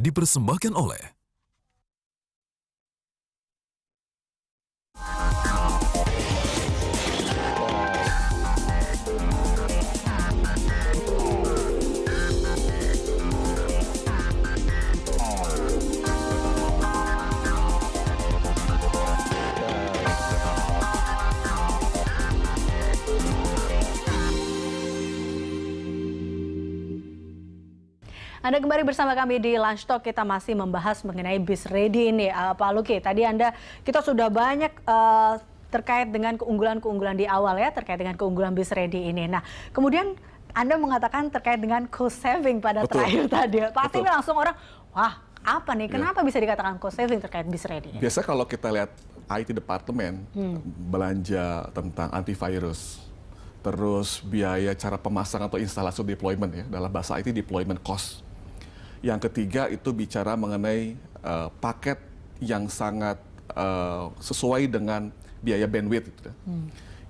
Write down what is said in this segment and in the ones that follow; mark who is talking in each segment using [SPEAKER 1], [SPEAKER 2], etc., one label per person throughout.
[SPEAKER 1] dipersembahkan oleh
[SPEAKER 2] Anda kembali bersama kami di Lunch Talk. Kita masih membahas mengenai BizReady ini, Pak Luki. Tadi kita sudah banyak terkait dengan keunggulan-keunggulan di awal ya, terkait dengan keunggulan BizReady ini. Nah, kemudian Anda mengatakan terkait dengan cost saving pada terakhir tadi. Pasti langsung orang, wah apa nih, kenapa bisa dikatakan cost saving terkait BizReady?
[SPEAKER 3] Biasa kalau kita lihat IT departemen, belanja tentang antivirus, terus biaya cara pemasangan atau instalasi deployment ya, dalam bahasa IT deployment cost. Yang ketiga itu bicara mengenai paket yang sangat sesuai dengan biaya bandwidth. Gitu.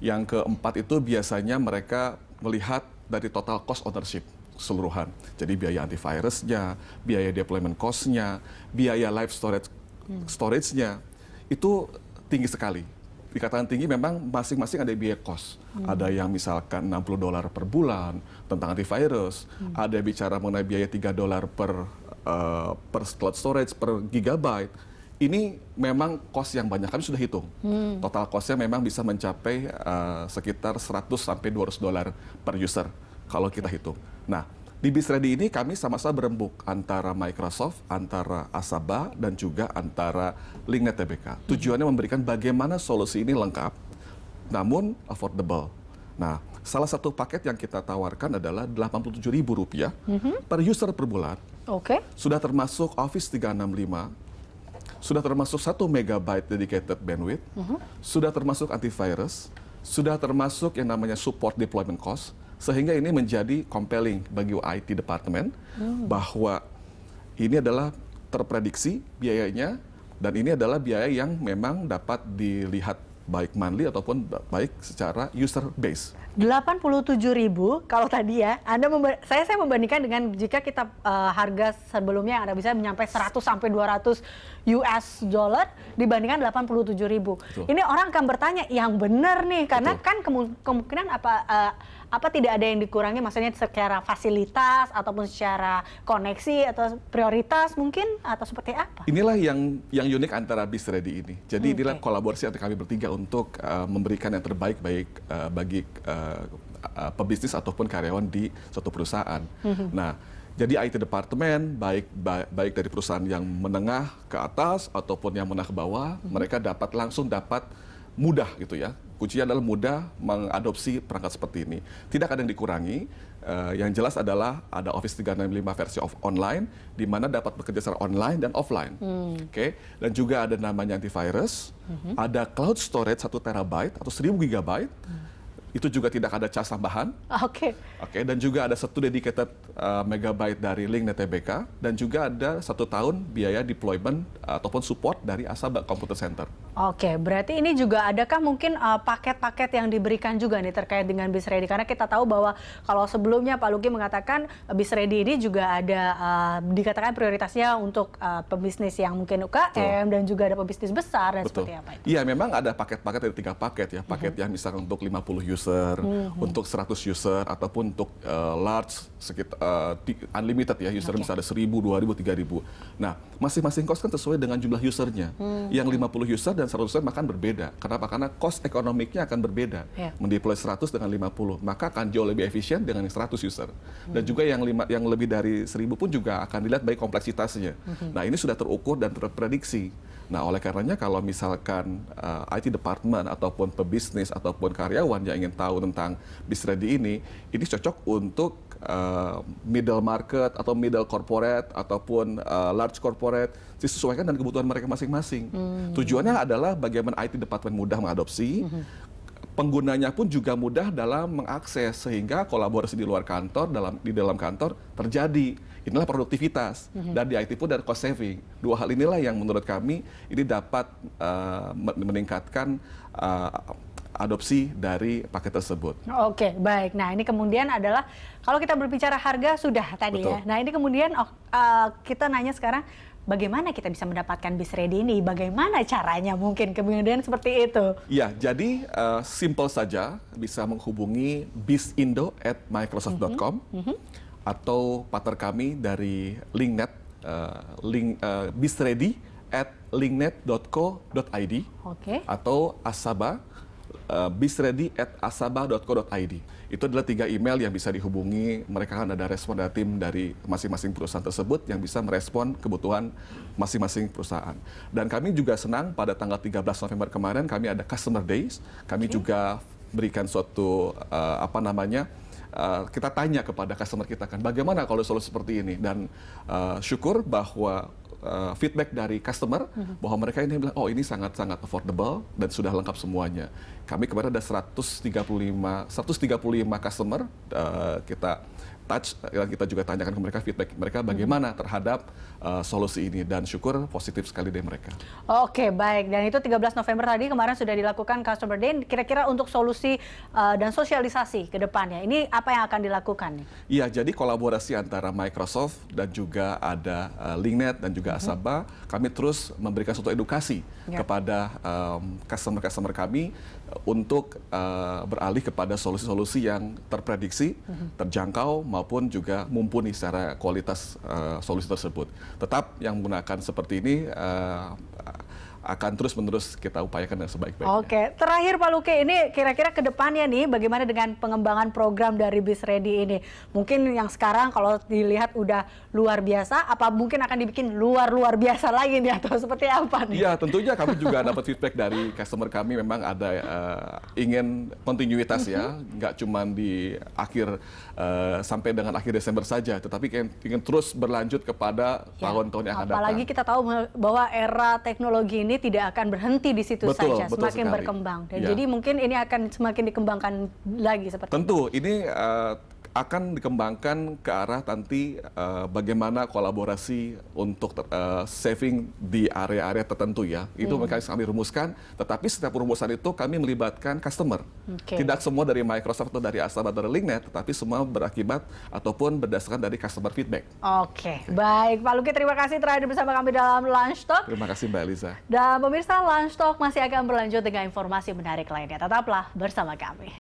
[SPEAKER 3] Yang keempat itu biasanya mereka melihat dari total cost ownership keseluruhan. Jadi biaya antivirusnya, biaya deployment cost-nya, biaya live storage-nya, itu tinggi sekali. Dikatakan tinggi memang masing-masing ada biaya cost. Ada yang misalkan $60 per bulan tentang antivirus, ada bicara mengenai biaya $3 per cloud storage per gigabyte. Ini memang cost yang banyak, kami sudah hitung. Total cost-nya memang bisa mencapai sekitar $100 sampai $200 per user kalau kita hitung. Nah, di BizReady ini kami sama-sama berembuk antara Microsoft, antara Asaba, dan juga antara LinkNet TBK. Tujuannya memberikan bagaimana solusi ini lengkap, namun affordable. Nah, salah satu paket yang kita tawarkan adalah Rp87.000 per user per bulan. Sudah termasuk Office 365, sudah termasuk 1 MB dedicated bandwidth, sudah termasuk antivirus, sudah termasuk yang namanya support deployment cost, sehingga ini menjadi compelling bagi IT department bahwa ini adalah terprediksi biayanya, dan ini adalah biaya yang memang dapat dilihat baik monthly ataupun baik secara user base.
[SPEAKER 2] 87.000 kalau tadi ya, saya membandingkan dengan jika kita harga sebelumnya Anda bisa menyampai 100 sampai 200 US dollar dibandingkan 87.000. Ini orang akan bertanya yang benar nih, karena kan kemungkinan apa tidak ada yang dikurangi, maksudnya secara fasilitas ataupun secara koneksi atau prioritas mungkin, atau seperti apa?
[SPEAKER 3] Inilah yang unik antara BizReady ini. Jadi inilah kolaborasi antara kami bertiga untuk memberikan yang terbaik bagi pebisnis ataupun karyawan di suatu perusahaan. Nah, jadi IT departemen baik dari perusahaan yang menengah ke atas ataupun yang menengah ke bawah, mereka langsung dapat mudah gitu ya. Kuncinya adalah mudah mengadopsi perangkat seperti ini. Tidak ada yang dikurangi. Yang jelas adalah ada Office 365 versi online, di mana dapat bekerja secara online dan offline. Dan juga ada namanya antivirus, ada cloud storage 1 terabyte atau 1000 gigabyte. Itu juga tidak ada cas tambahan. Dan juga ada 1 dedicated megabyte dari LinkNet TBK, dan juga ada 1 tahun biaya deployment ataupun support dari Asaba Computer Center.
[SPEAKER 2] Berarti ini juga adakah mungkin paket-paket yang diberikan juga nih terkait dengan BizReady? Karena kita tahu bahwa kalau sebelumnya Pak Luki mengatakan BizReady ini juga ada dikatakan prioritasnya untuk pebisnis yang mungkin UKM dan juga ada pebisnis besar dan seperti apa itu?
[SPEAKER 3] Iya, memang ada paket-paket dari 3 paket ya. Paket yang misalkan untuk 50 user, untuk 100 user, ataupun untuk large sekitar unlimited ya, user bisa ada 1.000, 2.000, 3.000. Nah, masing-masing cost kan sesuai dengan jumlah usernya. Yang 50 user dan 100 user akan berbeda. Kenapa? Karena cost ekonomiknya akan berbeda. Mendeploy 100 dengan 50, maka akan jauh lebih efisien dengan yang 100 user. Dan juga yang lebih dari 1.000 pun juga akan dilihat baik kompleksitasnya. Nah, ini sudah terukur dan terprediksi. Nah, oleh karenanya kalau misalkan IT department ataupun pebisnis ataupun karyawan yang ingin tahu tentang BizReady ini cocok untuk middle market atau middle corporate ataupun large corporate, disesuaikan dengan kebutuhan mereka masing-masing. Tujuannya adalah bagaimana IT department mudah mengadopsi, penggunanya pun juga mudah dalam mengakses, sehingga kolaborasi di luar kantor, di dalam kantor terjadi. Inilah produktivitas, dan di IT pun dan cost saving. 2 hal inilah yang menurut kami ini dapat meningkatkan adopsi dari paket tersebut.
[SPEAKER 2] Oke, baik. Nah, ini kemudian adalah kalau kita berbicara harga sudah tadi ya.
[SPEAKER 3] Betul.
[SPEAKER 2] Nah, ini kemudian kita nanya sekarang bagaimana kita bisa mendapatkan BIS Ready ini? Bagaimana caranya mungkin kemudian seperti itu?
[SPEAKER 3] Ya, jadi simple saja bisa menghubungi bisindo@microsoft.com atau partner kami dari Linknet, bisready@linknet.co.id
[SPEAKER 2] Oke.
[SPEAKER 3] atau Asaba, bisready@asaba.co.id. Itu adalah 3 email yang bisa dihubungi. Mereka kan ada respon dari tim dari masing-masing perusahaan tersebut yang bisa merespon kebutuhan masing-masing perusahaan. Dan kami juga senang pada tanggal 13 November kemarin kami ada Customer Days. Kami juga berikan suatu kita tanya kepada customer kita kan bagaimana kalau solusi seperti ini, dan syukur bahwa feedback dari customer bahwa mereka ini bilang, oh ini sangat-sangat affordable dan sudah lengkap semuanya. Kami kemarin ada 135 customer kita touch, yang kita juga tanyakan ke mereka feedback mereka bagaimana terhadap solusi ini, dan syukur positif sekali dari mereka.
[SPEAKER 2] Oke, baik. Dan itu 13 November tadi kemarin sudah dilakukan Customer Day. Kira-kira untuk solusi dan sosialisasi ke depannya, ini apa yang akan dilakukan nih?
[SPEAKER 3] Iya, jadi kolaborasi antara Microsoft dan juga ada Linknet dan juga Asaba, kami terus memberikan suatu edukasi kepada customer-customer kami untuk beralih kepada solusi-solusi yang terprediksi, terjangkau, maupun juga mumpuni secara kualitas solusi tersebut. Tetap yang menggunakan seperti ini akan terus-menerus kita upayakan dengan sebaik-baiknya.
[SPEAKER 2] Oke, terakhir Pak Luki, ini kira-kira ke depannya nih bagaimana dengan pengembangan program dari BIS Ready ini? Mungkin yang sekarang kalau dilihat udah luar biasa, apa mungkin akan dibikin luar biasa lagi nih atau seperti apa nih?
[SPEAKER 3] Iya, tentunya kami juga dapat feedback dari customer kami, memang ada ingin kontinuitas ya, nggak cuma di akhir sampai dengan akhir Desember saja, tetapi ingin terus berlanjut kepada tahun-tahun yang akan datang.
[SPEAKER 2] Apalagi kita tahu bahwa era teknologi ini tidak akan berhenti di situ saja,
[SPEAKER 3] betul
[SPEAKER 2] semakin
[SPEAKER 3] sekali.
[SPEAKER 2] berkembang. Dan jadi mungkin ini akan semakin dikembangkan lagi seperti
[SPEAKER 3] Tentu, ini akan dikembangkan ke arah nanti bagaimana kolaborasi untuk saving di area-area tertentu ya. Itu mereka kami rumuskan, tetapi setiap rumusan itu kami melibatkan customer. Tidak semua dari Microsoft atau dari Asaba atau dari Linknet, tetapi semua berakibat ataupun berdasarkan dari customer feedback.
[SPEAKER 2] Oke, baik Pak Luki, terima kasih telah hadir bersama kami dalam Lunch Talk.
[SPEAKER 3] Terima kasih Mbak Eliza.
[SPEAKER 2] Dan pemirsa, Lunch Talk masih akan berlanjut dengan informasi menarik lainnya. Tetaplah bersama kami.